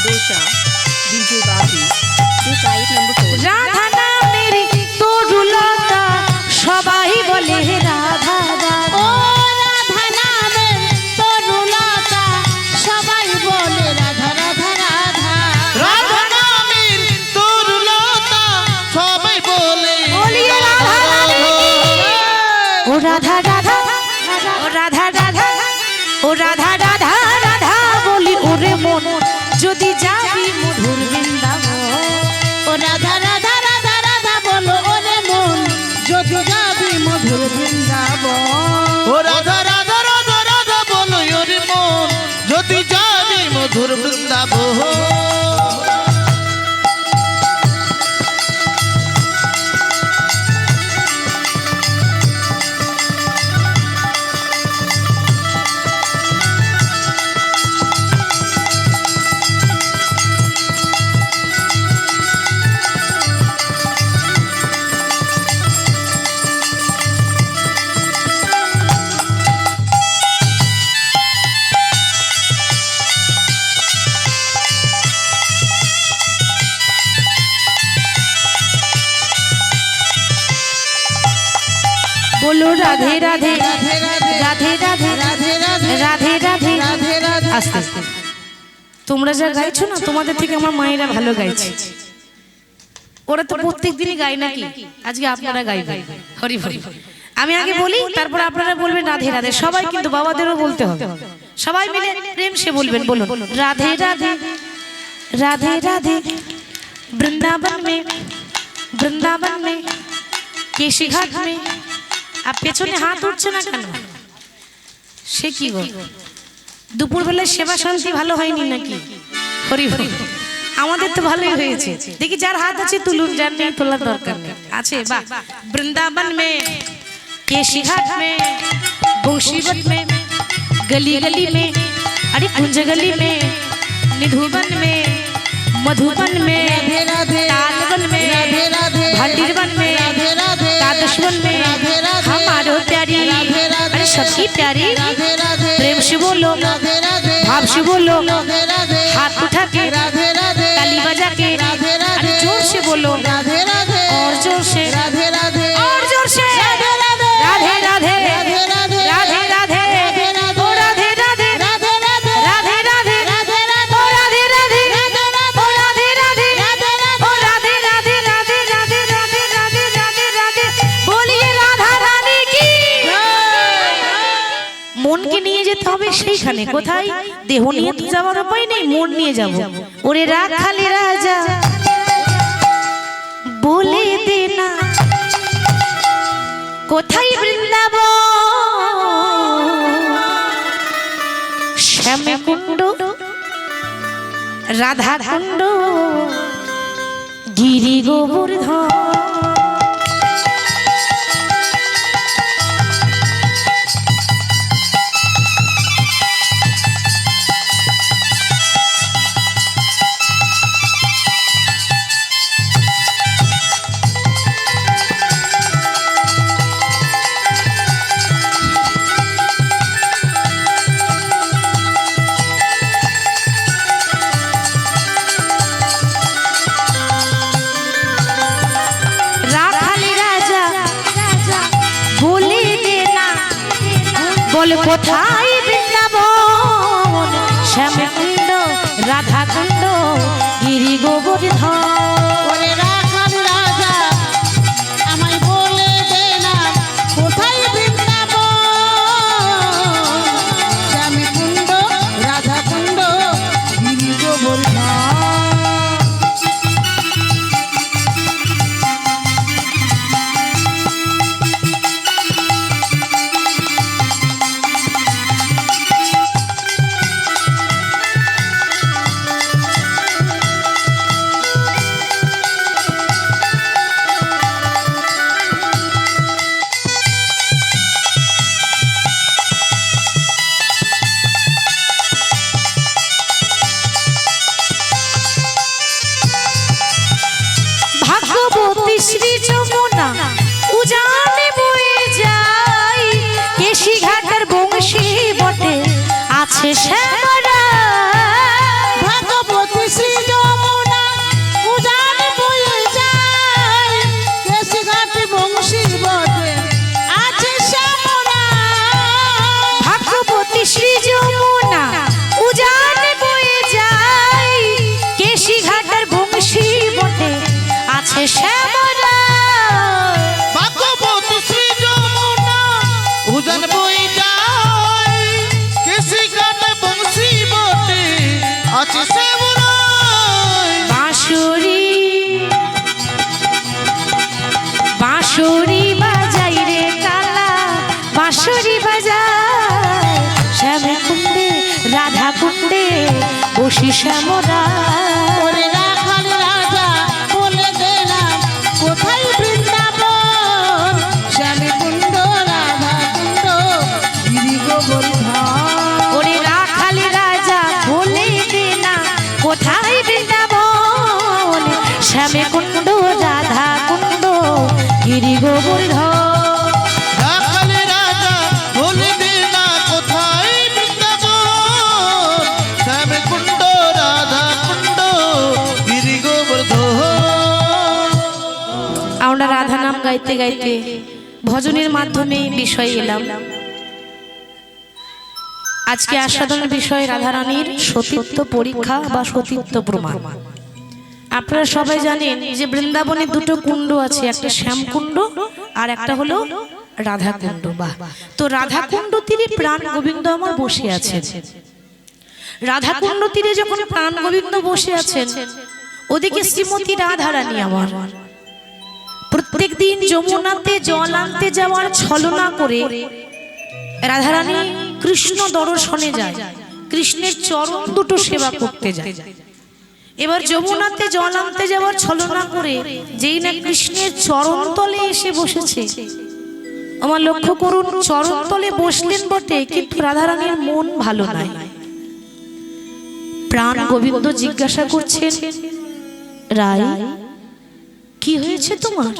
Dosha, DJ Babi, to site number 4. Radha নামের তরুলতা সবাই বলে রাধা রাধা। ও রাধা নামের তরুলতা সবাই বলে রাধা রাধা রাধা। রাধা নামের তরুলতা সবাই বলে বলিয়ে রাধা রাধা। ও রাধা রাধা, ও রাধা রাধা, ও রাধা রাধা রাধা বলি ওরে মন যদি যাবি মধুর বৃন্দাবন। ও রাধা রাধা রাধা রাধা বলো ওরে মন যদি যাবি মধুর বৃন্দাবন। ও রাধা রাধা রাধা রাধা বলো ওরে মন যদি যাবি মধুর বৃন্দাবন। বলো রাধে রাধে রাধে রাধে রাধে রাধে রাধে রাধে রাধে রাধে রাধে রাধে। আস্তে আস্তে তোমরা যা গাইছো না তোমাদের থেকে আমার মায়েরা ভালো গাইছে। ওরা তো প্রত্যেক দিনই গায় নাকি, আজকে আপনারা গাইবেন হরি হরি। আমি আগে বলি তারপর আপনারা বলবেন রাধে রাধে। সবাই কিন্তু বাবাদেরও বলতে হবে, সবাই মিলে প্রেম সে বলবেন। বলুন রাধে রাধে রাধে রাধে। বৃন্দাবন में বৃন্দাবন में কেশি ঘাট में। আর পেছনে হাত উঠছে না কেন? সে কি গো, দুপুর বেলায় সেবা শান্তি ভালো হয়নি নাকি? হরি হরি। আমাদের তো ভালোই হয়েছে। দেখি যার হাত আছে তুলুন, যার নেই তোলার দরকার নেই। আছে বাহ। বৃন্দাবন में केशी घाट में बंशीवत में गली गली में अरे कुंज गली में निधुवन में मधुबन में राधे राधे तालवन में राधे राधे भंडीरवन में राधे राधे तादशवन में राधे राधे हमारो प्यारी राधे राधे अरे सबकी प्यारी। राधे राधे प्रेम से बोलो, राधे राधे भाव से बोलो, राधे राधे हाथ उठा के राधे राधे ताली बजा के राधे राधे अरे जोर से बोलो, राधे राधे और जोर से राधे राधे और जोर से राधे राधे राधे राधे राधे राधे राधे राधे ओ राधे राधे राधे राधे राधे राधे राधे राधे ओ राधे राधे राधे ओ राधे राधे राधे ओ राधे राधे राधे राधे राधे राधे राधे राधे। बोलिए राधा रानी की। মনকে নিয়ে যেতে হবে সেইখানে। কোথায়? দেহ নিয়ে তো যাওয়ার উপায় নেই, মন নিয়ে যাব। ওরে রাখালি রাজা বলে দে না কোথায় বৃন্দাবন শ্যাম কুণ্ড রাধা কুণ্ড গিরি গোবর্ধন। বল কোথায় বৃন্দাবন শ্যাম কুণ্ড রাধা কুণ্ড গিরি গোবর্ধন। ওরে রাখাল রাজা আমায় বলে দে না কোথায় বৃন্দাবন শ্যাম কুণ্ড রাধা কুণ্ড গিরি গোবর্ধন। শ্রী যমুনা উজানে বয়ে যায় কেশি ঘাটের বংশী বটে আছে শ্যামরা। ভগবতী আছে সে বুড়াই বাঁশুরি বাঁশুরি বাজাই রে কালা বাঁশুরি বাজাই শ্যামে কুণ্ডে রাধা কুণ্ডে বসি শ্যামরা ওরে রাখাল রাজা বলে দিলাম কোথায় বৃন্দাবন শ্যামে কুণ্ড রাধা কুণ্ড গিরি গোবর্ধন ওরে রাখালি রাজা বলে দে না কোথায় বৃন্দাবন শ্যামে কুণ্ড রাধা কুণ্ড গিরি গোবর্ধন রাখালে রাজা বলে দে না কোথায় বৃন্দাবন শ্যাম কুণ্ড রাধা কুণ্ড গিরি গোবর্ধন। আমরা রাধা নাম গাইতে গাইতে ভজনের মাধ্যমে বিষয় এলাম। আজকে আস্বাদনের বিষয় রাধারানীর সতীত্ব পরীক্ষা বা সতীত্ব প্রমাণ। আপনারা সবাই জানেন যে বৃন্দাবনে দুটো কুণ্ড আছে, একটা শ্যামকুণ্ড আর একটা হলো রাধা কুণ্ড। বাহ, তো রাধা কুণ্ড তীরে প্রাণ গোবিন্দ আমার বসে আছেন। রাধা কুণ্ড তীরে যখন প্রাণ গোবিন্দ বসে আছেন, ওদিকে শ্রীমতী রাধারানী আমার প্রত্যেক দিন যমুনাতে জল আনতে যাওয়ার ছলনা করে রাধারানী কৃষ্ণ দর্শনে যায়, কৃষ্ণের চরণ দুটো সেবা করতে যায়। এবার যমুনাতে জল আনতে যাওয়ার ছলনা করে যেই না কৃষ্ণের চরণ তলে এসে বসেছে, আমার লক্ষ্য করুন, চরণ তলে বসলেন বটে কিন্তু রাধারানীর মন ভালো নাই। প্রাণ গোবিন্দ জিজ্ঞাসা করছেন, রায় কি হয়েছে তোমার?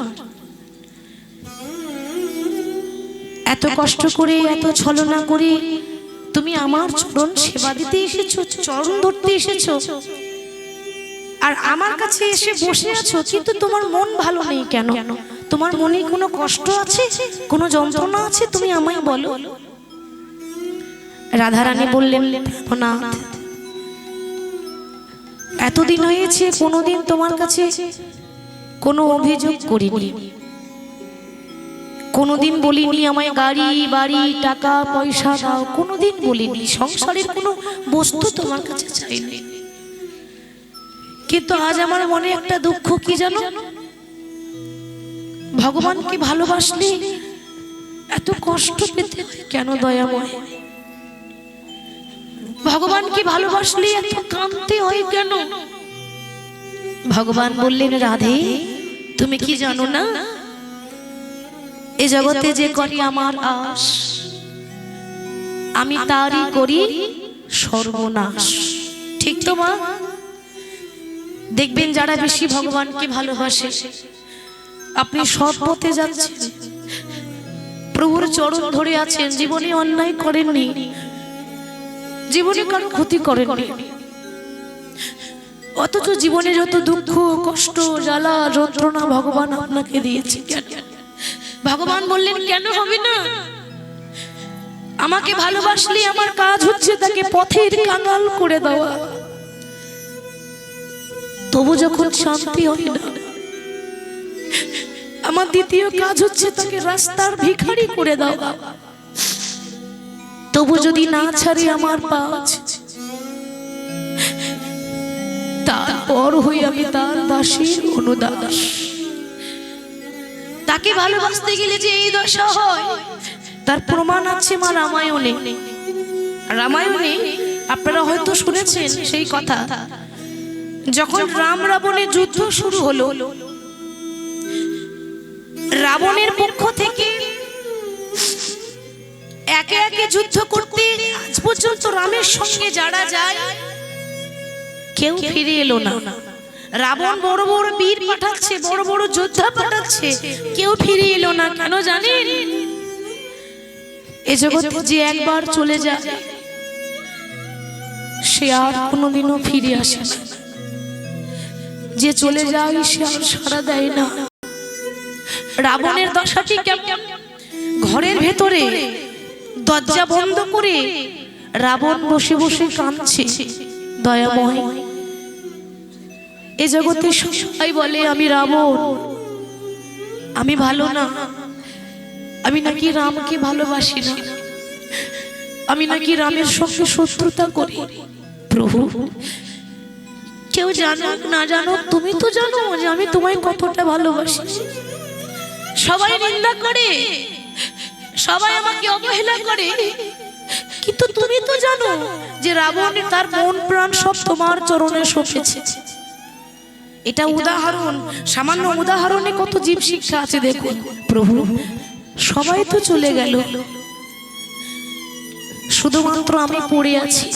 এত কষ্ট করে এত ছলনা করে তুমি আমার চরণ সেবা দিতে এসেছো, চরণ ধরতে এসেছো, আর আমার কাছে এসে বসে আছো, কিন্তু তোমার মন ভালো নেই কেন? তোমার মনে কোনো কষ্ট আছে, কোনো যন্ত্রণা আছে? তুমি আমায় বলো। রাধারানী বললেন, না, এতদিন হয়েছে কোনোদিন তোমার কাছে কোনো অভিযোগ করিনি, কোনোদিন বলিনি আমায় গাড়ি বাড়ি টাকা পয়সা দাও, কোনোদিন বলিনি, সংসারের কোনো বস্তু তোমার কাছে চাইনি। কিন্তু আজ আমার মনে একটা দুঃখ, কি জানো? ভগবানকে ভালোবাসলে এত কষ্ট পেতে হয় কেন দয়াময়? ভগবানকে ভালোবাসলে এত কাঁদতে হয় কেন? ভগবান বললেন, রাধে তুমি কি জানো না, এ জগতে যে করি আমার আশ, আমি তারই করি সর্বনাশ। ঠিক তো মা? দেখবেন যারা বেশি ভগবানকে ভালোবাসে, আপনি সৎ পথে যাচ্ছেন, প্রভুর চরণ ধরে আছেন, জীবনে অন্যায় করেননি, জীবনে কারো ক্ষতি করেননি, অথচ জীবনে যত দুঃখ কষ্ট জ্বালা যন্ত্রণা ভগবান আপনাকে দিয়েছে কেন? ভগবান বললেন, কেন হবে না? আমাকে ভালোবাসলে আমার কাজ হচ্ছে তাকে পথের কাঙাল করে দেওয়া। তবু যখন শান্তি হয় না, আমার দ্বিতীয় কাজ হচ্ছে তাকে রাস্তার ভিখারি করে দেওয়া। তবু যদি না ছাড়ে আমার পাঁচ, তারপর হই আমি তার দাসীর অনুদাস। তাকে ভালোবাসতে গেলে যে এই দশা হয়, তার প্রমাণ আছে মা রামায়ণে। রামায়ণে আপনারা হয়তো শুনেছেন সেই কথা, যখন রাম রাবণের যুদ্ধ শুরু হলো, রাবণের পক্ষ থেকে একে একে যুদ্ধ করতে আজ পর্যন্ত রামের সঙ্গে যারা যায় কেউ ফিরে এলো না। রাবণ বড় বড় বীর পাঠাচ্ছে, বড় বড় যোদ্ধা পাঠাচ্ছে, কেউ ফিরে এলো না। কেন জানেন? এ জগতে যে একবার চলে যায় সে আর কোনোদিনও ফিরে আসে না। যে চলে যায় সে আর সাড়া দেয় না। রাবণের দশাটি কেমন? ঘরের ভেতরে দরজা বন্ধ করে রাবণ বসে বসে কাঁদছে। দয়াময়, এ জগতে সবাই বলে আমি রাবণ, আমি ভালো না, আমি নাকি রামকে ভালোবাসি না, আমি নাকি রামের সঙ্গে শত্রুতা করি। প্রভু কেউ জানো না জানো, তুমি তো জানো যে আমি তোমায় কতটা ভালোবাসি। সবাই নিন্দা করে, সবাই আমাকে অবহেলা করে, কিন্তু তুমি তো জানো যে রাবণ তার মন প্রাণ সব তোমার চরণে সঁপেছে। এটা উদাহরণ, সামান্য উদাহরণে কত জীব শিক্ষা আছে দেখুন। প্রভু সবাই তো চলে গেল, শুধুমাত্র আমি পড়ে আছি।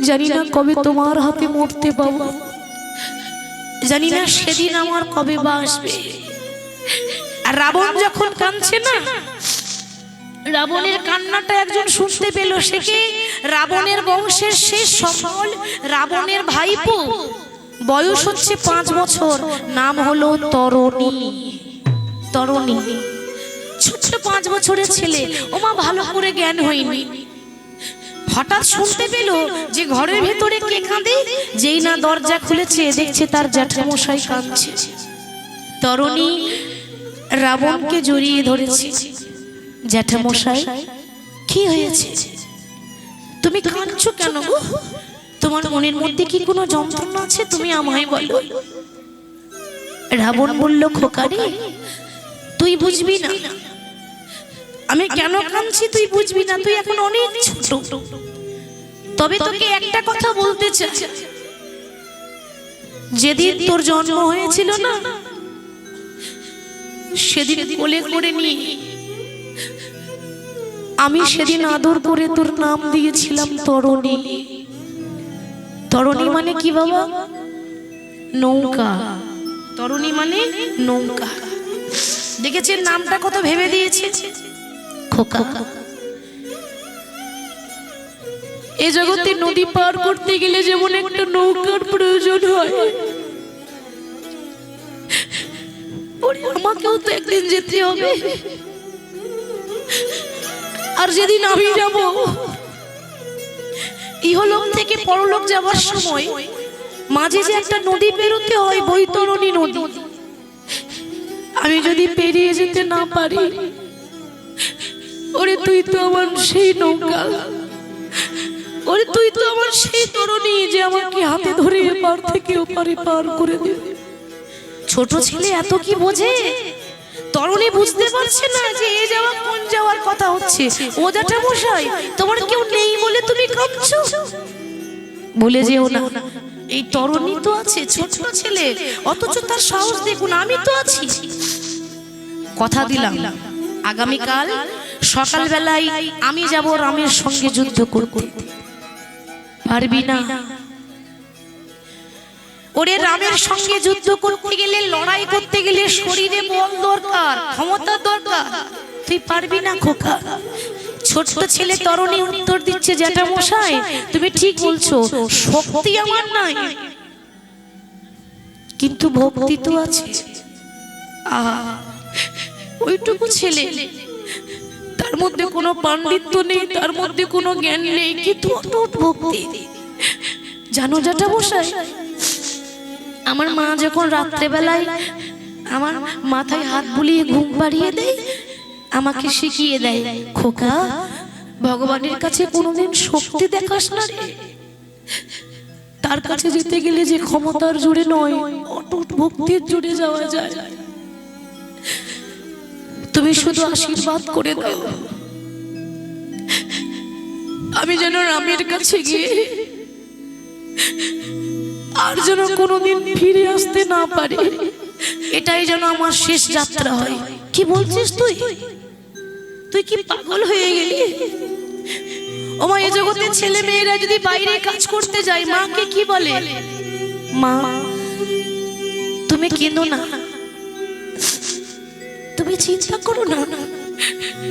জানি না কবে তোমার হাতে মরতে পাবো, জানি না সেদিন আমার কবে বা আসবে। আর রাবণ যখন কাঁদছে না, রাবণের কান্নাটা একজন শুনতে পেল। সে কে? রাবণের বংশের শেষ সফল রাবণের ভাইপো, বয়স হচ্ছে 5 বছর, নাম হলো তরণী। তরণী ছোট্ট 5 বছরের ছেলে, ওমা ভালো করে জ্ঞান হয়নি। হঠাৎ শুনতে পেল যে ঘরের ভেতরে কে কাঁদে। যেই না দরজা খুলেছে, দেখছে তার জ্যাঠামশাই কাঁদছে। তরণী রাবণকে জড়িয়ে ধরেছে। জ্যাঠামশাই কি হয়েছে, তুমি কাঁদছো কেন গো? তোমার মনের মধ্যে কি কোনো যন্ত্রণা আছে? তুমি আমায় বলো। রাবণ বলল, খোকারে তুই বুঝবি না আমি কেন কাঁদছি, তুই বুঝবি না, তুই এখন অনেক ছোট। তবে তোকে একটা কথা বলতে চাই, যেদিন তোর জন্ম হয়েছিল না, সেদিন কোলে করে নিয়ে আমি সেদিন আদর করে তোর নাম দিয়েছিলাম তরণী। তরণী মানে কি বাবা? নৌকা। তরণী মানে নৌকা। দেখেছেন নামটা কত ভেবে দিয়েছে। খোকা, এ জগতে নদী পার করতে গেলে যেমন একটা নৌকার প্রয়োজন হয়, আমাকেও তো একদিন যেতে হবে। আর যেদিন আমি যাব, ইহলোক থেকে পরলোক যাবার সময় মাঝে যে একটা নদী পেরোতে হয়, বৈতরণী নদী। আমি যদি পেরিয়ে যেতে না পারি, ওরে তুই তো আমার সেই নৌকা, ওরে তুই তো আমার সেই তরণী যে আমাকে হাতে ধরে এপার থেকে ওপারে পার করে দেবে। ছোট ছেলে এত কি বোঝে? তরণী বুঝতে পারছে না যে এ যাওয়া কোন যাওয়ার কথা হচ্ছে। ও জ্যাঠামশাই, তোমার কেউ নেই বলে তুমি কাঁদছো? বলে যেও না, এই তরণী তো আছে, ছোট ছেলে, অথচ তার সাহস দেখুন, আমি তো আছি। কথা দিলাম আগামীকাল সকালবেলায় আমি যাব রামের সঙ্গে যুদ্ধ করতে। পারবি না? ওরে রামের সঙ্গে যুদ্ধ করতে গেলে, লড়াই করতে গেলে শরীরে বল দরকার, ক্ষমতা দরকার। তুই পারবি না খোকা। ছোট ছেলে তরণী উত্তর দিচ্ছে, জ্যাঠামশাই তুমি ঠিক বলছো, শক্তি আমার নাই, কিন্তু ভক্তি তো আছে। ওইটুকু ছেলে, তার মধ্যে কোনো পাণ্ডিত্য নেই, তার মধ্যে কোনো জ্ঞান নেই, কিন্তু অটুট ভক্তি। জানো জ্যাঠামশাই, আমার মা যখন রাত্রেবেলায় আমার মাথায় হাত বুলিয়ে ঘুম পাড়িয়ে দেয়, আমাকে শিখিয়ে দেয়, খোকা ভগবানের কাছে কোনোদিন শক্তি দেখাস না রে। তার কাছে যেতে গেলে যে ক্ষমতার জোরে নয়, অটুট ভক্তির জোরে যাওয়া যায়। তুমি শুধু আশীর্বাদ করে দাও, আমি যেন রামের কাছে গিয়ে আর যেন কোনোদিন ফিরে আসতে না পারি। এটাই যেন আমার শেষ যাত্রা হয়। কি বলছিস তুই? তুই কি পাগল হয়ে গেলি? ও মা, এই জগতে ছেলে মেয়েরা যদি বাইরে কাজ করতে যায়, মাকে কি বলে? মা তুমি কেঁদো না, তুমি চিন্তা করো না,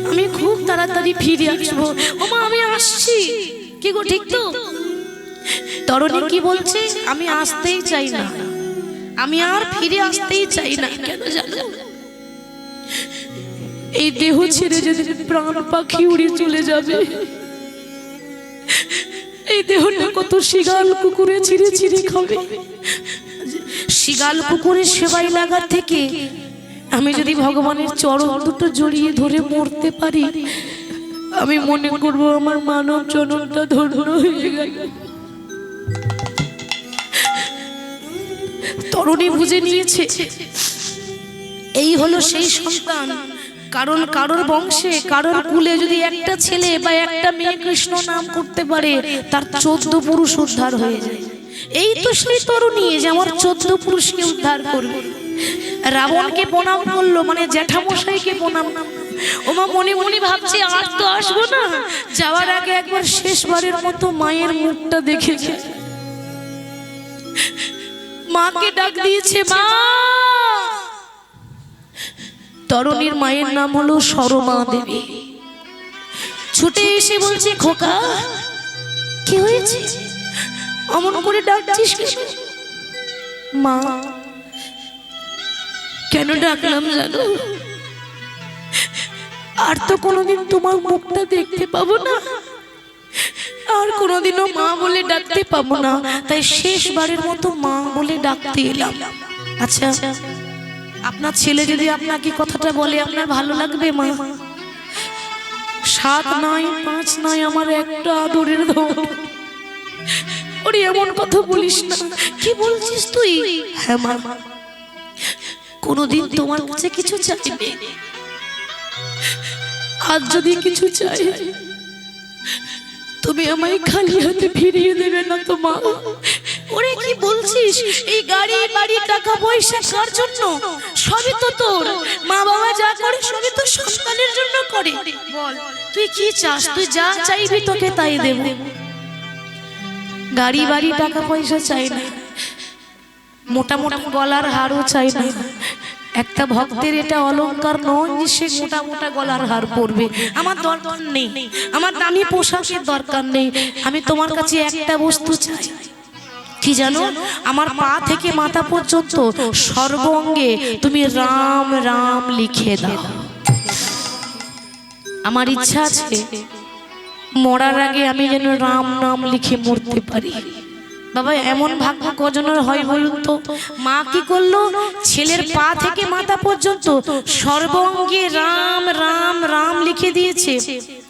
আমি খুব তাড়াতাড়ি ফিরে আসবো। ও মা আমি আসছি। কি গো, ঠিক তো? তরণী কি বলছে? আমি আসতেই চাই না, আমি আর ফিরে আসতেই চাই না। কেন জানো? এই দেহ ছেড়ে যেদিন প্রাণ পাখি উড়ে চলে যাবে, এই দেহটা কত শিগাল কুকুরে ছিঁড়ে ছিঁড়ে খাবে। শিগাল কুকুরের সেবাই লাগার থেকে আমি যদি ভগবানের চরণ দুটো জড়িয়ে ধরে মরতে পারি, আমি মনে করবো আমার মানব জনমটা ধন্য হয়ে গেল। তরুণী বুঝে নিয়েছে এই হলো সেই সন্তান। কারণ কারোর বংশে কারোর কুলে যদি একটা ছেলে বা একটা মেয়ে কৃষ্ণ নাম করতে পারে তার 14 পুরুষ উদ্ধার হয়ে যায়। এই তো সেই তরুণী যে আমার 14 পুরুষকে উদ্ধার করবে। রাবণকে প্রণাম করলো, মানে জ্যাঠামশাইকে প্রণাম। ওমা মনে মনে ভাবছে আর তো আসবো না, যাওয়ার আগে একবার শেষবারের মতো মায়ের মুখটা দেখে যায়। মাকে ডাক দিয়েছে, মা। তরুণীর মায়ের নাম হলো সরমা দেবী। ছুটে এসে বলছে, খোকা কি হয়েছে, অমন করে ডাকছিস কেন? মা, কেন ডাকলাম জানো? আর তো কোনোদিন তোমার মুখটা দেখতে পাবো না, আর কোনোদিনও মা বলে ডাকতে পাবো না, তাই শেষবারের মতো মা বলে ডাকতে এলাম। আচ্ছা, আপনার ছেলে যদি আপনাকে কথাটা বলে আপনার ভালো লাগবে মা? 7 নয় 5 নয়, আমার একটা আদরের ধন। ওরে এমন কথা বলিস না। কি বলছিস তুই? হ্যাঁ মা, কোনোদিন তোমার কাছে কিছু চাইবে, আজ যদি কিছু চাই তুমি আমায় খালি হাতে ফিরিয়ে দেবে না তো মা? ওরে কি বলছিস? এই গাড়ি বাড়ি টাকা পয়সা কার জন্য? সবই তো তোর। মা বাবা যা করে সবই তো সন্তানের জন্য করে। বল তুই কি চাস? তুই যা চাইবি তোকে তাই দেব। গাড়ি বাড়ি টাকা পয়সা চাই না, মোটা মোটা গলার হারও চাই না। একটা ভক্তের এটা অলংকার নয় যে সে মোটা মোটা গলার হার পরবে। আমার দরকার নেই, আমার দামি পোশাকের দরকার নেই। আমি তোমার কাছে একটা বস্তু চাই, কি জানো? আমার পা থেকে মাথা পর্যন্ত সর্বাঙ্গে তুমি রাম রাম লিখে দাও। আমার ইচ্ছা আছে মরার আগে আমি যেন রাম নাম লিখে মরতে পারি। বাবা এমন ভাগ্য কজনের হয় বলুন তো? মা কি করলো? ছেলের পা থেকে মাথা পর্যন্ত সর্বাঙ্গে রাম রাম রাম লিখে দিয়েছে।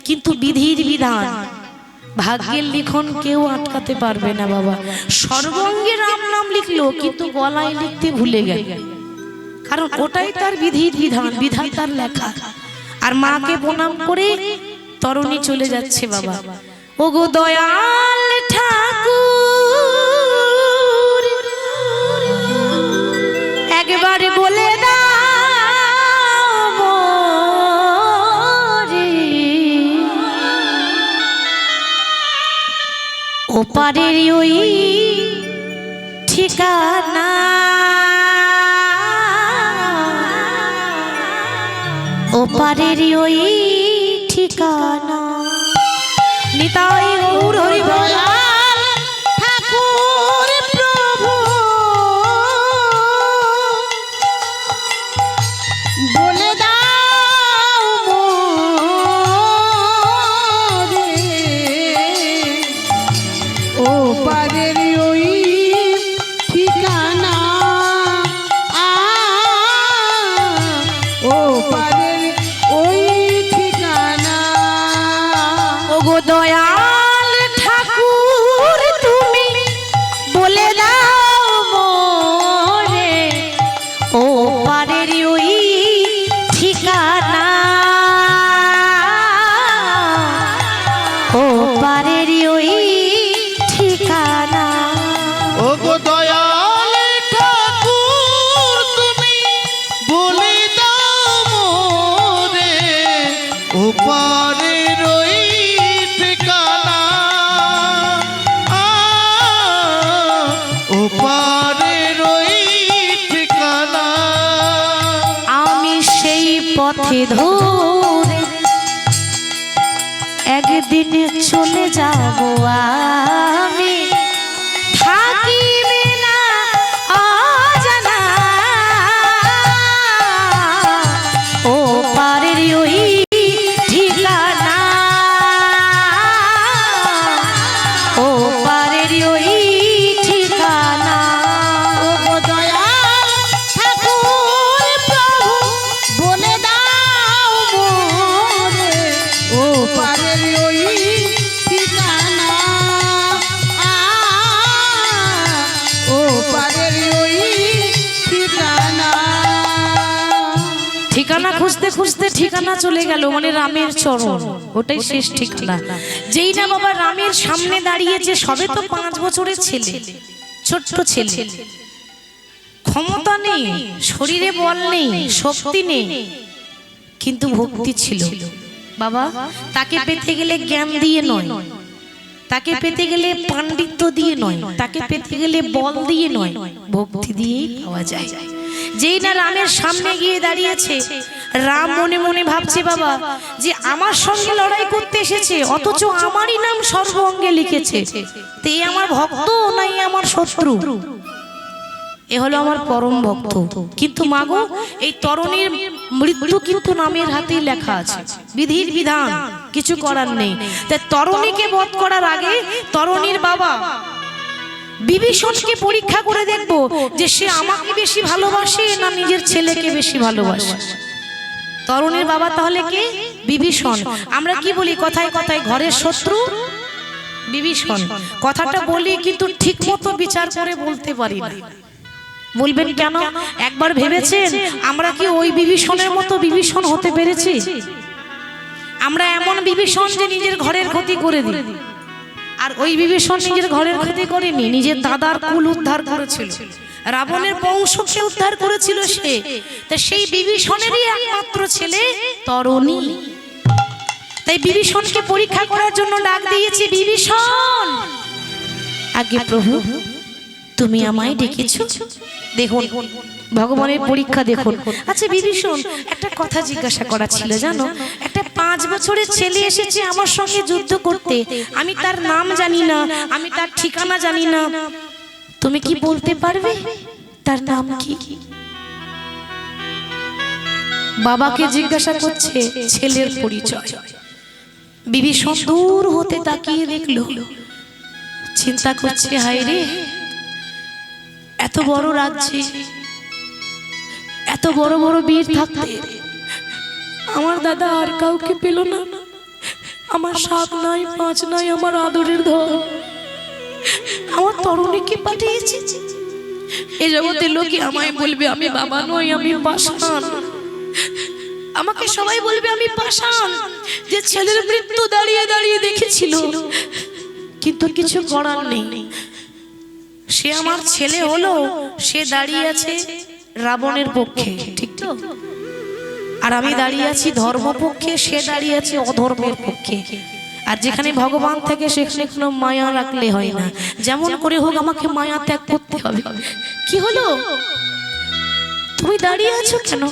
কিন্তু বিধির বিধান, ভাগ্যের লিখন কেউ আটকাতে পারবে না বাবা। সর্বাঙ্গে রাম নাম লিখলো কিন্তু গলায় লিখতে ভুলে গেল, কারণ ওটাই তার বিধির বিধান, বিধাতার লেখা। আর মাকে প্রণাম করে তরুণী চলে যাচ্ছে। বাবা ওগো দয়াল ঠাকুর, একবার বলে দাও মোরে, ওপারের ওই ঠিকানা, ওপারের ওই ঠিকানা। নিতাই গৌর হরি বল। ঠাকুর প্রভু বলে দাও মোরে, ও পারের ওই ঠিকানা, ও পারের ওই ঠিকানা। ওগো দয়াল ঠাকুর তুমি বলে দাও মোরে, ও পারের ওই ঠিকানা, ও পারের ওই ঠিকানা। ওগো দয়াল ঠাকুর তুমি বলে দাও মোরে, ওপারের ওই ঠিকানা, ওপারের ওই ঠিকানা। আমি সেই পথে ধরে একদিন চলে যাব, আমি থাকিবে না অজানা, ও পারের ওই ঠিকানা, ও পারের ওই ঠিকানা। ওগো দয়াল ঠাকুর প্রভু বলে দাও মোরে, ও পারের ওই ঠিকানা, ঠিকানা খুঁজতে খুঁজতে ঠিকানা চলে গেল, মানে রামের চরণ, ওটাই শেষ ঠিকানা। যেই না বাবা রামের সামনে দাঁড়িয়েছে, সবে তো 5 বছরের ছেলে, ছোট্ট ছেলে, ক্ষমতা নেই, শরীরে বল নেই, শক্তি নেই, কিন্তু ভক্তি ছিল। বাবা তাকে পেতে গেলে জ্ঞান দিয়ে নয়, তাকে পেতে গেলে পাণ্ডিত্য দিয়ে নয়, তাকে পেতে গেলে বল দিয়ে নয়, ভক্তি দিয়েই পাওয়া যায়। যেই না রামের সামনে গিয়ে দাঁড়িয়েছে, রাম মনে মনে ভাবছে বাবা যে আমার সঙ্গে লড়াই করতে এসেছে, অথচ আমারই নাম সর্ব অঙ্গে লিখেছে, তে আমার ভক্ত নাই আমার শত্রু, এ হলো আমার পরম ভক্ত। কিন্তু মাগো এই তরুণীর মৃত্যু কিন্তু নামের হাতেই লেখা আছে, বিধির বিধান, কিছু করার নেই। তাই তরুণীকে বধ করার আগে তরুণীর বাবা বিভীষণকে পরীক্ষা করে দেখবো যে সে আমাকে বেশি ভালোবাসে না নিজের ছেলেকে বেশি ভালোবাসে। তরুণীর বাবা তাহলে কে? বিভীষণ। আমরা কি বলি কথায় কথায়, ঘরের শত্রু বিভীষণ। কথাটা বলি কিন্তু ঠিক মতো বিচার করে বলতে পারি না। বলবেন কেন? একবার ভেবেছেন আমরা কি ওই বিভীষণের মতো বিভীষণ হতে পেরেছি? আমরা এমন বিভীষণ যে নিজের ঘরের ক্ষতি করে দিই, আর ওই বিভীষণ নিজের ঘরের ক্ষতি করেনি, নিজের দাদার কুল উদ্ধার করেছিল, রাবণের বংশকে উদ্ধার করেছিল সে। তা সেই বিভীষণেরই একমাত্র ছেলে তরুণী। তাই বিভীষণকে পরীক্ষা করার জন্য ডাক দিয়েছি, বিভীষণ আগে প্রভু তুমি আমায় ডেকেছো, দেখুন ভগবানের পরীক্ষা দেখুন। আচ্ছা বিভীষণ, একটা কথা জিজ্ঞাসা করা ছিল জানো, একটা 5 বছরের ছেলে এসেছে আমার সঙ্গে যুদ্ধ করতে, আমি তার নাম জানি না, আমি তার ঠিকানা জানি না, তুমি কি বলতে পারবে তার নাম কি? বাবাকে জিজ্ঞাসা করছে ছেলের পরিচয়। বিভীষণ দূর হতে তাকিয়ে দেখলো, চিন্তা করছে হায় রে, এত বড় রাজ্যে এত বড় বড় বীর থাকতে আমার দাদা আর কাউকে পেল না, আমার 7 নাই 5 নাই, আমার আদরের ধন আমার তরুণীকে পাঠিয়েছে। এই জগতে লোকে আমায় বলবে আমি বাবা নই, আমি পাষাণ, আমাকে সবাই বলবে আমি পাষাণ, যে ছেলের মৃত্যু দাঁড়িয়ে দাঁড়িয়ে দেখেছিল, কিন্তু কিছু করার নেই। সে আমার ছেলে হলো, সে দাঁড়িয়ে আছে রাবণের পক্ষে, ঠিক তো? আর আমি দাঁড়িয়ে আছি ধর্ম পক্ষে, সে দাঁড়িয়ে আছে অধর্মের পক্ষে। আর যেখানে ভগবান থাকে সেখানে কোনো মায়া রাখলে হয় না, যেমন করে হোক আমাকে মায়া ত্যাগ করতে হবে। কি হলো, তুমি দাঁড়িয়ে আছো কেন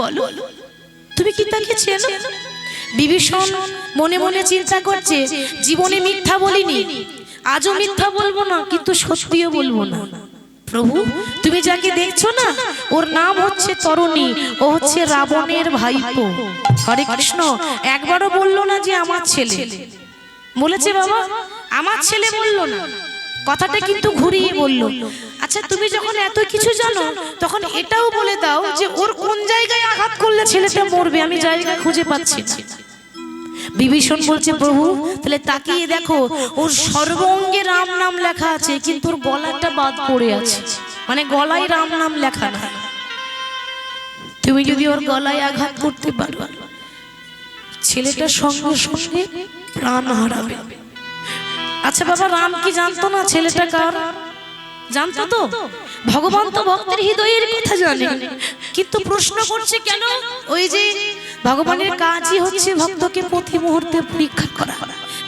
বলো, তুমি কি তাকে চেনো? বিভীষণ মনে মনে চিন্তা করছে, জীবনে মিথ্যা বলিনি, আজও মিথ্যা বলবো না, কিন্তু সত্যিও বলবো না। প্রভু তুমি যাকে দেখছো না, ওর নাম হচ্ছে তরুণী, ও হচ্ছে রাবণের ভাইপো। হরে কৃষ্ণ। একবারও বললো না যে আমার ছেলে, বলেছে বাবা আমার ছেলে, বললো না, কথাটা কিন্তু ঘুরিয়ে বললো। আচ্ছা তুমি যখন এত কিছু জানো, তখন এটাও বলে দাও যে ওর কোন জায়গায় আঘাত করলে ছেলেটা মরবে, আমি জায়গা খুঁজে পাচ্ছি না। বিভীষণ বলছে প্রভু তাহলে তাকিয়ে দেখো, ওর সর্বঙ্গে রাম নাম লেখা আছে, কিন্তু ওর গলাটা বাদ পড়ে আছে, মানে গলায় রাম নাম লেখা না। তুমি যদি ওর গলায় আঘাত করতে পারো, ছেলেটার সঙ্গে সঙ্গে প্রাণ হারাবে। আচ্ছা বাবা রাম কি জানতো না ছেলেটা কার? জানতো তো। ভগবান তো ভক্তের হৃদয়ের কথা জানে, কিন্তু প্রশ্ন করছে কেন? ওই যে ভগবানের কাজই হচ্ছে ভক্তকে প্রতি মুহূর্তে পরীক্ষা করা।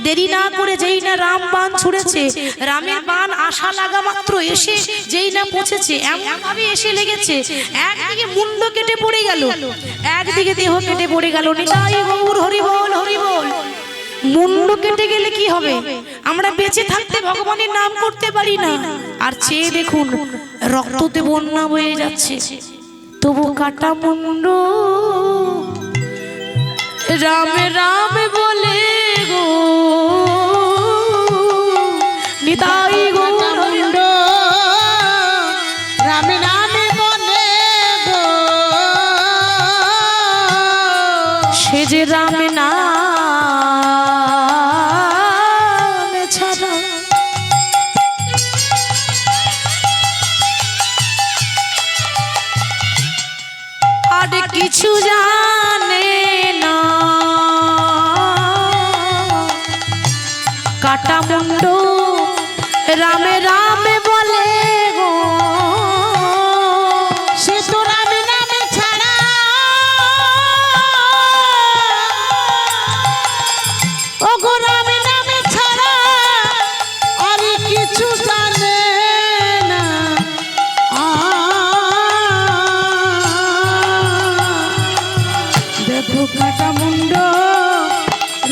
দেরি না করে যেই না রাম বাণ ছুড়েছে, রামের বাণ আশা লাগা মাত্র এসে যেই না পৌঁছেছে, এমন ভাবে এসে লেগেছে, একদিকে মুন্ড কেটে পড়ে গেল, একদিকে দেহ কেটে পড়ে গেল। নিতাই গৌর হরি বল হরি বল। মুন্ড কেটে গেলে কি হবে? আমরা বেঁচে থাকতে ভগবানের নাম করতে পারি না, আর চেয়ে দেখুন রক্ততে বন্যা বয়ে যাচ্ছে, তবু কাটা মুন্ড রামে রামে বলে গো, নিতাই গৌর রামে রামে বলে গো, সে যে রামে না ছাড়া আর কি কিছু জানে না, কাটা মুন্ডু রামে রামে বলে গো, সে তো রামে নামে ছাড়া ও গো রামে নামে ছাড়া আর কিছু জানে না। দেখো কাটা মুন্ড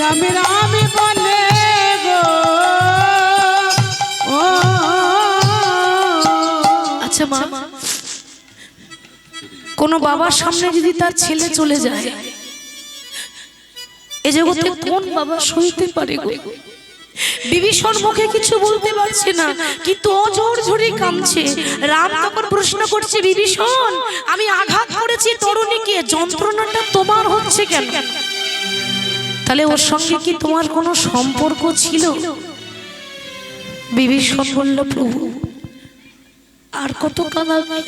রামে রামে বলে গো। ও আচ্ছা মা, কোনো বাবার সামনে যদি তার ছেলে চলে যায়, এ জগতে কোন বাবা সইতে পারে গো? বিভীষণ মুখে কিছু বলতে পারছে না, কিন্তু অঝোর ঝরে কাঁদছে। রাম তখন প্রশ্ন করছে, বিভীষণ আমি আঘাত করেছি তরুণীকে, যন্ত্রণাটা তোমার হচ্ছে কেন? তাহলে ওর সঙ্গে কি তোমার কোনো সম্পর্ক ছিল? বিভীষণ বলল, প্রভু আর কত কাঁদাবে,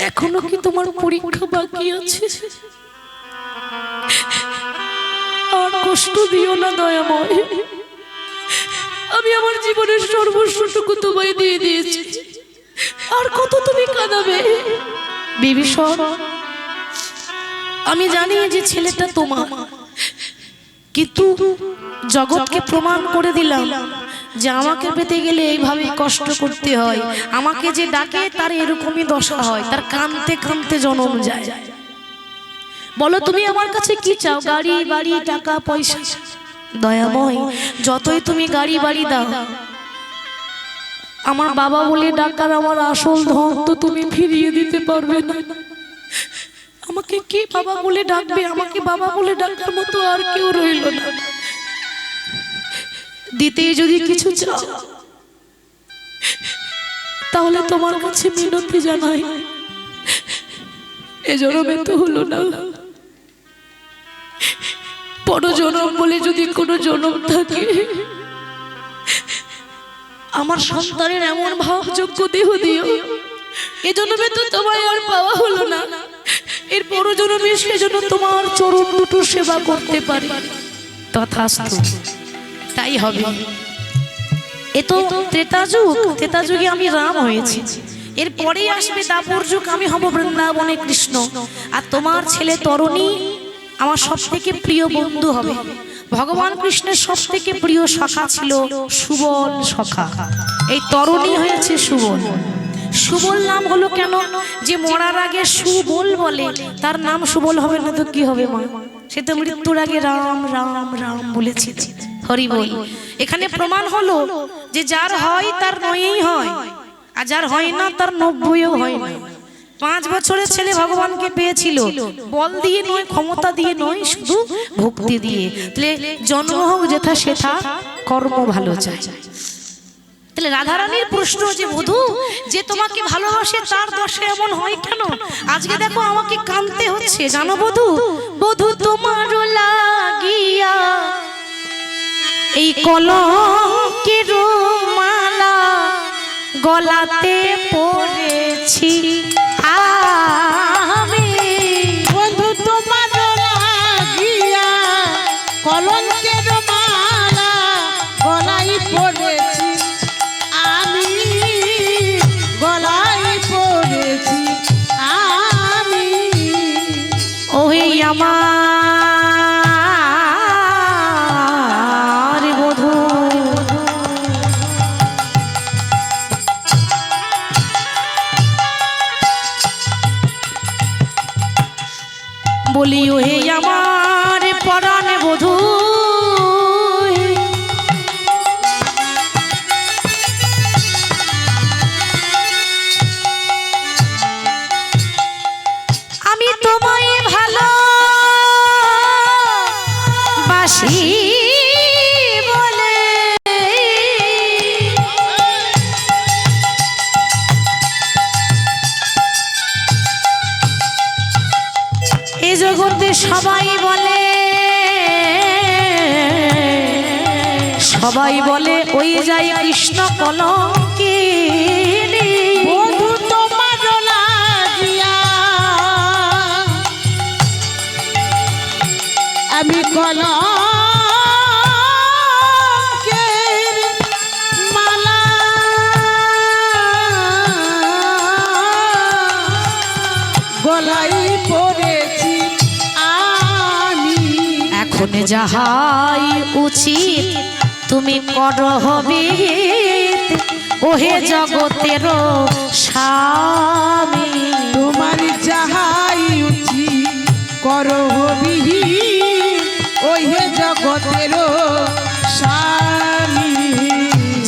এখনো কি তোমার পরীক্ষা বাকি আছে? আর কষ্ট দিও না দয়াময়, আমি আমার জীবনের সর্বস্বটুকু তোমায় দিয়ে দিয়েছি, আর কত তুমি কাঁদাবে? বিভীষণ আমি জানি যে ছেলেটা তোমার, কিন্তু জগৎকে প্রমাণ করে দিলাম যে আমাকে পেতে গেলে এইভাবে কষ্ট করতে হয়, আমাকে যে ডাকে তার এরকমই দশা হয়, তার কাঁদতে কাঁদতে জন্ম যায়। বলো তুমি আমার কাছে কি চাও? গাড়ি বাড়ি টাকা পয়সা? দয়াময় যতই তুমি গাড়ি বাড়ি দাও, আমার বাবা বলে ডাকার আমার আসল ধন তো তুমি ফিরিয়ে দিতে পারবে না। আমাকে কে বাবা বলে ডাকবে? আমাকে বাবা বলে ডাকার মতো আর কেউ রইল না। দিতে যদি কিছু চাও তাহলে তোমার কাছে মিনতি জানাই, এ জন্মে তো হলো না, পর জন্ম বলে যদি কোনো জন্ম থাকে, আমার সন্তানের এমন ভাবযোগ্য দেহ দিও, এ জন্মে তো তোমায় আর পাওয়া হলো না, এর পর জন্মে সেজন্য তোমার চরণ দুটো সেবা করতে পারি। তথাস্তু, তাই হবে। এ তো ত্রেতা যুগ, ত্রেতা যুগে আমি রাম হয়েছি, এরপরেই আসবে দাপর যুগ, আমি হব বৃন্দাবনে কৃষ্ণ, আর তোমার ছেলে তরুণী আমার সব থেকে প্রিয় বন্ধু হবে। ভগবান কৃষ্ণের সব থেকে প্রিয় সখা ছিল সুবল সখা, এই তরুণী হয়েছে সুবল। সুবল নাম হলো কেন? যে মরার আগে সুবল বলে তার নাম সুবল হবে না তো কি হবে মা? সে তো মৃত্যুর আগে রাম রাম রাম বলেছে। হরি বল। এখানে প্রমাণ হলো যে যার হয় তার নয়ই হয়, আর যার হয় না তার 90ও হয় না। 5 বছরের ছেলে ভগবানকে পেয়েছিল, বল দিয়ে নয়, ক্ষমতা দিয়ে নয়, শুধু ভক্তি দিয়ে। তাহলে জন্ম হোক যেথা সেথা, কর্ম ভালো চাই। তাহলে রাধারানীর প্রশ্ন যে বধূ যে তোমাকে ভালোবাসে তার দশা এমন হয় কেন? আজকে দেখো আমাকে কাঁদতে হচ্ছে, জানো বধূ? বধূ তোমার লাগিয়া এই কলঙ্কের মালা গলাতে পড়েছি আমি। বন্ধু তোমার লাগিয়া কলঙ্কের মালা গলায় পড়েছি আমি, গলায় পড়েছি আমি। ওই আমার বধূ, বলি ওহে আমার পরাণ বধূ, আমি তোমায় ভালোবাসি বলে এই জগতে সবাই বলে, সবাই বলে ওই যাই কৃষ্ণ কলঙ্কিনী। বন্ধু তোমার লাগিয়া আমি কলঙ্কের মালা গলায় পড়েছি আমি। এখন যাহাই উচিত তুমি করো হবে ওহে জগতের স্বামী। তোমার যাহাই উচিত করো বিহীন ওই হে জগতের স্বামী।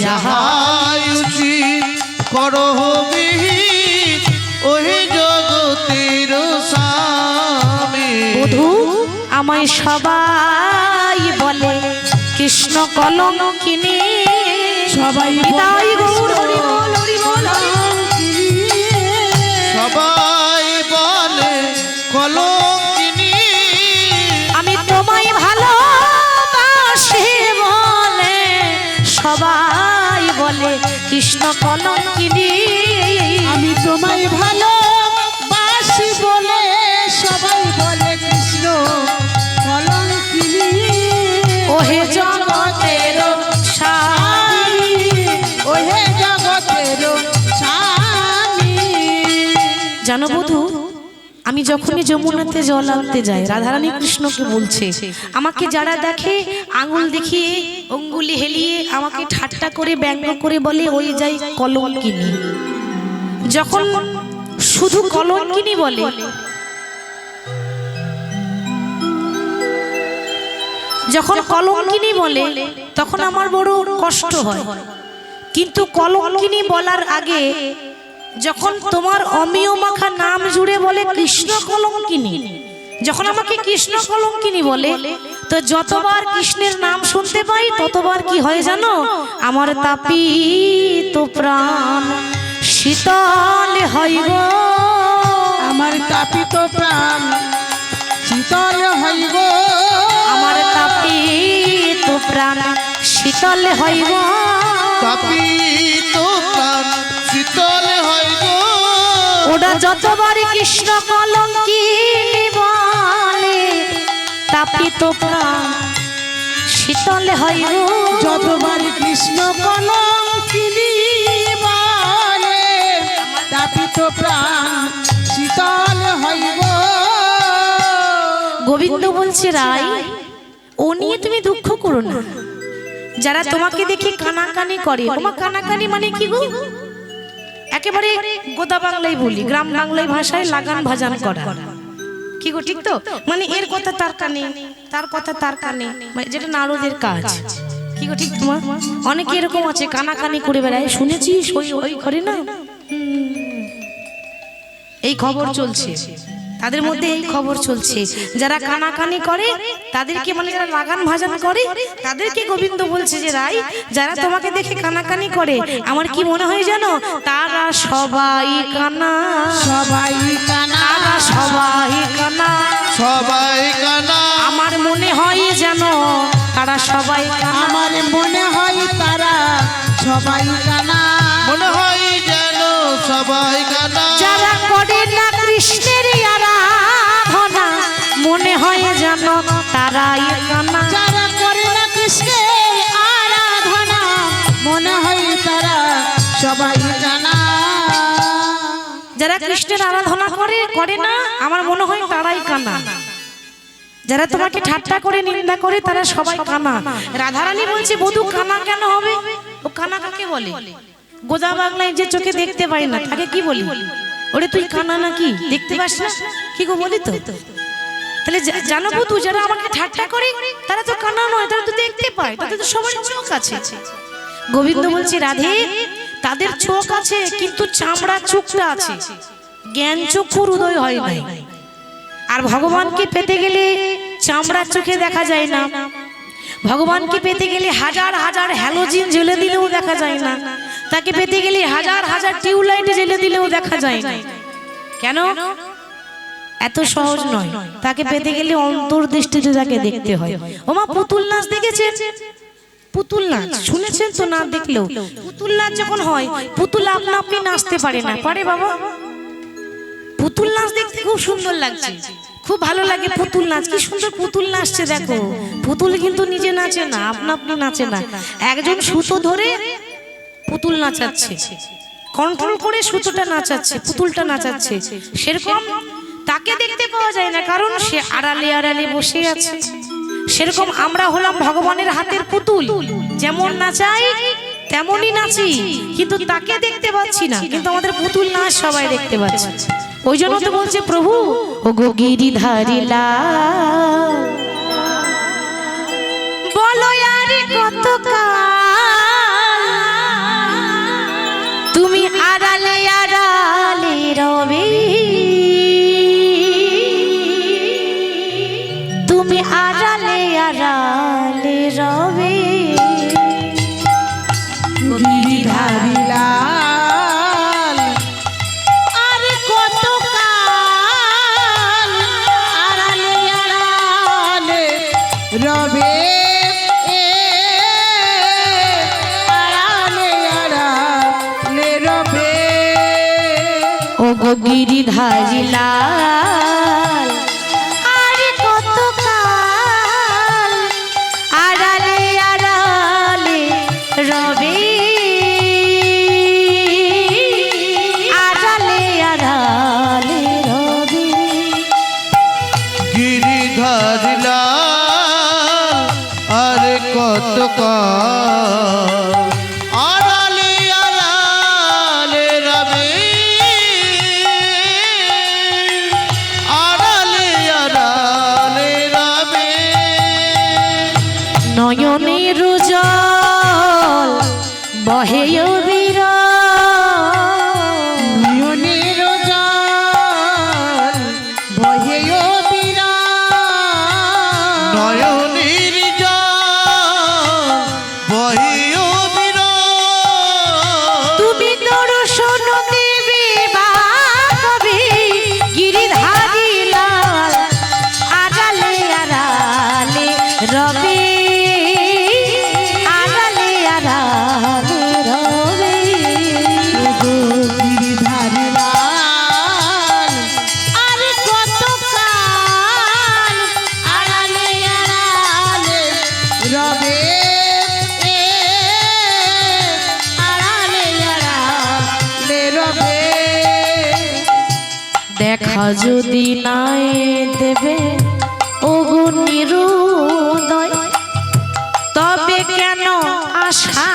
যাহাই উচিত করহ বিহিত ওহে জগতের স্বামী। বধূ আমায় সবাই বলে কৃষ্ণ কলঙ্কিনী। সবাই তাই গৌর হরি বল হরি বল। সবাই বলে কলঙ্কিনী। আমি তোমায় ভালোবাসি বলে সবাই বলে কৃষ্ণ কলঙ্কিনী। আমি তোমায় ভালোবাসি বলে সবাই বলে কৃষ্ণ কলঙ্কিনী। ওহে জগতের স্বামী। ওহে জগতের স্বামী। জানো বধূ আমি যখনই যমুনাতে জল আনতে যাই রাধারানী কৃষ্ণকে বলছে আমাকে যারা দেখে আঙুল দেখিয়ে অঙ্গুলি হেলিয়ে আমাকে ঠাট্টা করে ব্যঙ্গ করে বলে ওই যাই কলঙ্কিনী। যখন শুধু কলঙ্কিনী বলে যখন কলঙ্কিনী বলে তখন আমার বড় কষ্ট হয়। কিন্তু কলঙ্কিনী বলার আগে যখন তোমার অমিয় মাখা নাম জুড়ে বলে কৃষ্ণ কলঙ্কিনী, যখন আমাকে কৃষ্ণ কলঙ্কিনী বলে তো যতবার কৃষ্ণের নাম শুনতে পাই ততবার কি হয় জানো? আমার তাপিত প্রাণ শীতল হয় গো। আমার তাপিত প্রাণ শীতল হয় গো। আমার তাপিত প্রাণ শীতল হয় গো। তাপিত প্রাণ শীতল হয় গো। ওরা যতবার কৃষ্ণ কলঙ্কিনী বলে তাপিত প্রাণ শীতল হয় গো। যতবার কৃষ্ণ কলঙ্কিনী বলে তাপিত প্রাণ শীতল হয় গো। গোবিন্দ বলছে রাই ও নিয়ে তুমি দুঃখ করো না। যারা তোমাকে দেখে কানাকানি করে, তোমার কানাকানি মানে কি গো? একেবারে গোদা বাংলায় বলি, গ্রাম বাংলায় ভাষায় লাগান ভাজান করা কি গো, ঠিক তো? মানে এর কথা তার কানে, তার কথা তার কানে, মানে যেটা নারদের কাজ কি গো, ঠিক তোমার? অনেকে এরকম আছে কানাকানি করে বেড়ায়, শুনেছিস ওই ঘরে না এই খবর চলছে, তাদের মধ্যে এই খবর চলছে। যারা কানাকানি করে তাদেরকে, মানে যারা লাগান ভাজান করে তাদেরকে গোবিন্দ বলছে যে রাই যারা তোমাকে দেখে কানাকানি করে আমার কি মনে হয় জানো? তারা সবাই কানা, সবাই কানা, তারা সবাই কানা, সবাই কানা। আমার মনে হয় জানো তারা সবাই কানা। আমার মনে হয় তারা সবাই কানা। মনে হয় যেন সবাই কানা। যারা করে না কৃষ্ণের আরাধনা মনে হয় জানো তারাই কানা। যারা করে না কৃষ্ণের আরাধনা মনে হয় তারা সবাই কানা। যারা কৃষ্ণের আরাধনা করে না আমার মনে হয় তারাই কানা। যারা তোমাকে ঠাট্টা করে নিন্দা করে তারা সবাই কানা। রাধারানী বলছে বধূ কানা কেন হবে? ও কানা কাকে বলে? গোদা বাংলায় যে চোখে দেখতে পাই না তাকে কি বলি? ওরে তুই কানা নাকি, দেখতে পাস না কি গো বলি তো? তাহলে জানো বধূ যারা আমাকে ঠাট্টা করে তারা তো কানা নয়, তারা তো দেখতে পায়, তাদের তো সবার চোখ আছে। গোবিন্দ বলছে রাধে তাদের চোখ আছে কিন্তু চামড়া চোখটা আছে, জ্ঞান চক্ষুর উদয় হয় নাই। আর ভগবানকে পেতে গেলে চামড়ার চোখে দেখা যায় না, ভগবানকে পেতে গেলে হাজার হাজার হ্যালোজিন জ্বেলে দিলেও দেখা যায় না, তাকে পেতে গেলে হাজার হাজার টিউবলাইট জ্বেলে দিলেও দেখা যায় না। কেন? এত সহজ নয়, তাকে পেতে গেলে অন্তর্দৃষ্টিতে তাকে দেখতে হয়। ওমা পুতুল নাচ দেখেছেন? পুতুল নাচ শুনেছেন তো? না দেখলেও পুতুল নাচ যখন হয় পুতুল আপনা আপনি নাচতে পারে না, পারে বাবা? পুতুল নাচ দেখতে খুব সুন্দর লাগছে, খুব ভালো লাগে পুতুল নাচ, কি সুন্দর পুতুল নাচছে দেখো। পুতুল কিন্তু নিজে নাচে না, আপনা আপনি নাচে না, একজন সুতো ধরে পুতুল নাচাচ্ছে, কন্ট্রোল করে সুতোটা নাচাচ্ছে, পুতুলটা নাচাচ্ছে। সেরকম তাকে দেখতে পাওয়া যায় না, কারণ সে আড়ালে আড়ালে বসে আছে। সেরকম আমরা হলাম ভগবানের হাতের পুতুল, যেমন নাচাই তেমনই নাচি, কিন্তু তাকে দেখতে পাচ্ছি না, কিন্তু আমাদের পুতুল নাচ সবাই দেখতে পাচ্ছে। ওই জন্য তো বলছে প্রভু ও গো গিরিধারী লাল, বলো আরে কত কাল তুমি আড়ালে আড়ালে রবে, তুমি আড়ালে আড়ালে রবে। গিরিধারী লাল আর কত কাল আড়ালে আড়ালে রবে, আড়ালে আড়ালে রবে। ও গো গিরিধারী লাল আরে কত কাল আড়ালে আড়ালে রবে, আড়ালে আড়ালে রবে। গিরিধারী লাল আর কত কাল আড়ালে আড়ালে রবে, আড়ালে আড়ালে রবে। নয়নের জল বহে অবিরাম, নয়নের জল বহে অবিরাম, নয়নের জল বহে অবিরাম। তুমি দর্শন দেবে বা কবে গিরিধারী লাল আড়ালে আড়ালে রবে, আড়ালে আড়ালে রবে। গিরিধারী লাল আর কত কাল আড়ালে আড়ালে রবে, আড়ালে আড়ালে রবে। দেখা যদি নাই দেবে ওগো নিরুদয়, তবে কেন আশা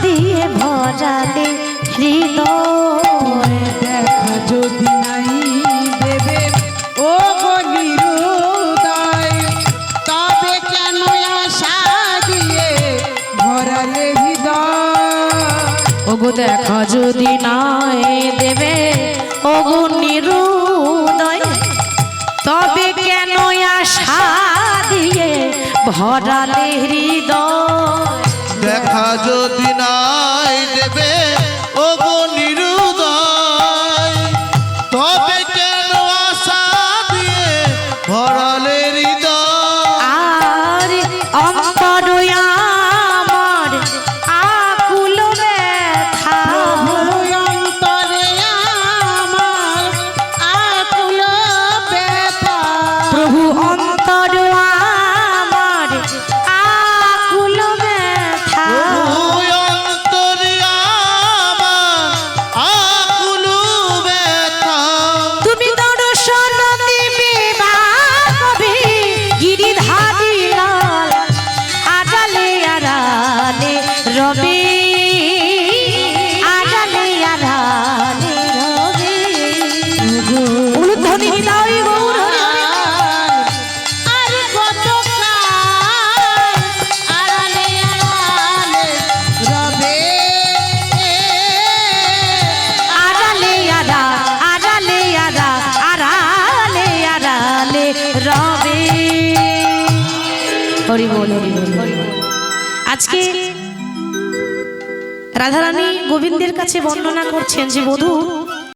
দিয়ে ভরালে হৃদয়। দেখা যদি নাই দেবে ও গো নিরুদয়, তবে কেন আশা দিয়ে ভরালে হৃদয়। ওগো দেখা যদি নাই দেবে ওগো নিরুদয়, তবে কেন আশা দিয়ে ভরালে হৃদয়। দেখা যদি নাই দেবে ও গো নিরুদয়, তবে কেন আশা দিয়ে ভরালে হৃদয়। আর অন্তর আমার আকুল ব্যথা, অন্তরে আমার আকুল ব্যথা, প্রভু অন্তর আমার আকুল ব্যথা। ওই অন্তরে আমার আকুল ব্যথা। তুমি দর্শন দেবে বা কবে গিরিধারী লাল আড়ালে আড়ালে রবে, আড়ালে আড়ালে রবে। উলুধ্বনি হৃদয় গৌর হরি হরি। আর কত কাল আড়ালে আড়ালে রবে, আড়ালে আড়া আড়ালে আড়া আড়ালে আড়ালে রবে। হরি বল হরি বল হরি বল। আজকে রাধারানী গোবিন্দের কাছে বর্ণনা করছেন যে বধূ